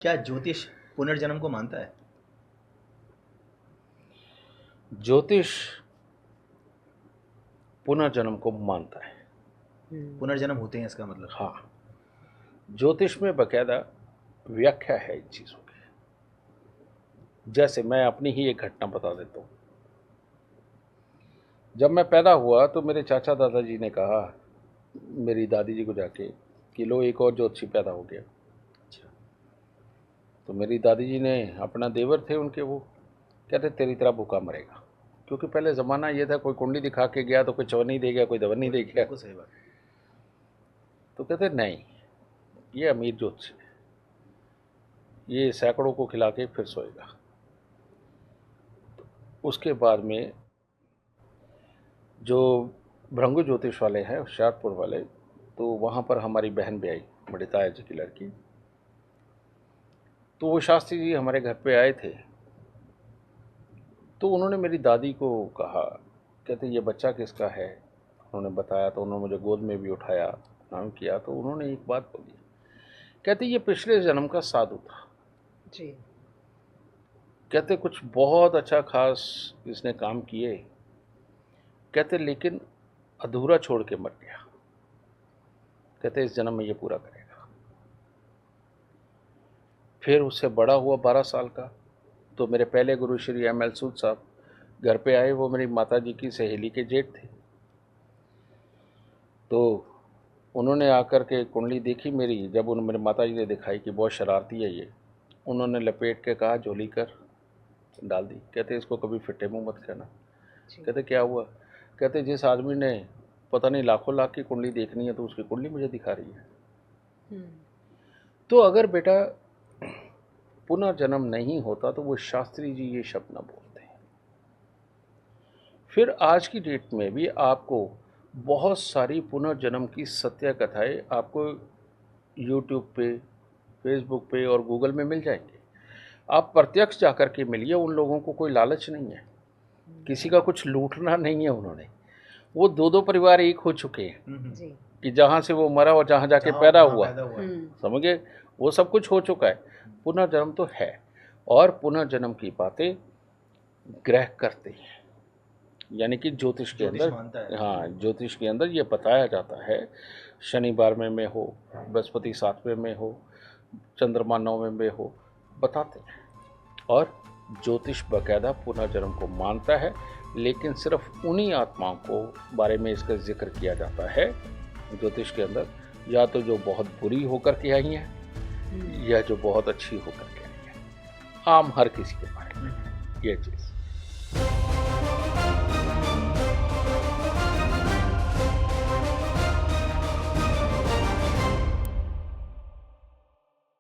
क्या ज्योतिष पुनर्जन्म को मानता है? ज्योतिष पुनर्जन्म को मानता है। पुनर्जन्म होते हैं इसका मतलब? हाँ, ज्योतिष में बकायदा व्याख्या है इन चीज़ों की। जैसे मैं अपनी ही एक घटना बता देता हूँ। जब मैं पैदा हुआ तो मेरे चाचा दादाजी ने कहा मेरी दादी जी को जाके कि लो एक और ज्योतिषी पैदा हो गया। अच्छा। तो मेरी दादी जी ने अपना देवर थे उनके, वो कहते तेरी तरह भूखा मरेगा, क्योंकि पहले ज़माना ये था कोई कुंडली दिखा के गया तो कोई चवन्नी दे गया, कोई दवन्नी दे गया। बिल्कुल सही बात। तो कहते नहीं, ये अमीर ज्योतिषी है, ये सैकड़ों को खिला के फिर सोएगा। उसके बाद में जो भृंगु ज्योतिष वाले हैं होशियारपुर वाले, तो वहाँ पर हमारी बहन भी आई, बड़े ताया जी की लड़की। तो वो शास्त्री जी हमारे घर पे आए थे। तो उन्होंने मेरी दादी को कहा, कहते ये बच्चा किसका है? उन्होंने बताया तो उन्होंने मुझे गोद में भी उठाया, नाम किया। तो उन्होंने एक बात बोली, कहते ये पिछले जन्म का साधु था जी। कहते कुछ बहुत अच्छा खास इसने काम किए, कहते लेकिन अधूरा छोड़ के मर गया। कहते इस जन्म में ये पूरा करेगा। फिर उससे बड़ा हुआ 12 साल का, तो मेरे पहले गुरु श्री M.L. सूद साहब घर पे आए। वो मेरी माता जी की सहेली के जेठ थे। तो उन्होंने आकर के कुंडली देखी मेरी। जब उन्होंने मेरे माता जी ने दिखाई कि बहुत शरारती है ये, उन्होंने लपेट के कहा झोली कर डाल दी। कहते इसको कभी फिट्टे मुंह मत कहना। कहते क्या हुआ? कहते जिस आदमी ने पता नहीं लाखों लाख की कुंडली देखनी है तो उसकी कुंडली मुझे दिखा रही है। तो अगर बेटा पुनर्जन्म नहीं होता तो वो शास्त्री जी ये शब्द ना बोलते हैं। फिर आज की डेट में भी आपको बहुत सारी पुनर्जन्म की सत्य कथाएं आपको यूट्यूब पे, फेसबुक पे और गूगल में मिल जाएंगे। आप प्रत्यक्ष जाकर के मिलिए। उन लोगों को कोई लालच नहीं है, किसी का कुछ लूटना नहीं है। उन्होंने वो दो परिवार एक हो चुके हैं जी। कि जहाँ से वो मरा और जहाँ जाके पैदा हुआ, समझ गए? वो सब कुछ हो चुका है। पुनर्जन्म तो है, और पुनर्जन्म की बातें ग्रह करते हैं, यानी कि ज्योतिष के अंदर। हाँ, ज्योतिष के अंदर ये बताया जाता है शनिवार में हो, बृहस्पति 7वें में हो, चंद्रमा 9वें में हो, बताते हैं। और ज्योतिष बाकायदा पुनर्जन्म को मानता है, लेकिन सिर्फ उन्हीं आत्माओं को बारे में इसका जिक्र किया जाता है ज्योतिष के अंदर, या तो जो बहुत बुरी होकर के आई हैं या जो बहुत अच्छी होकर के आई हैं। आम हर किसी के बारे में ये चीज़।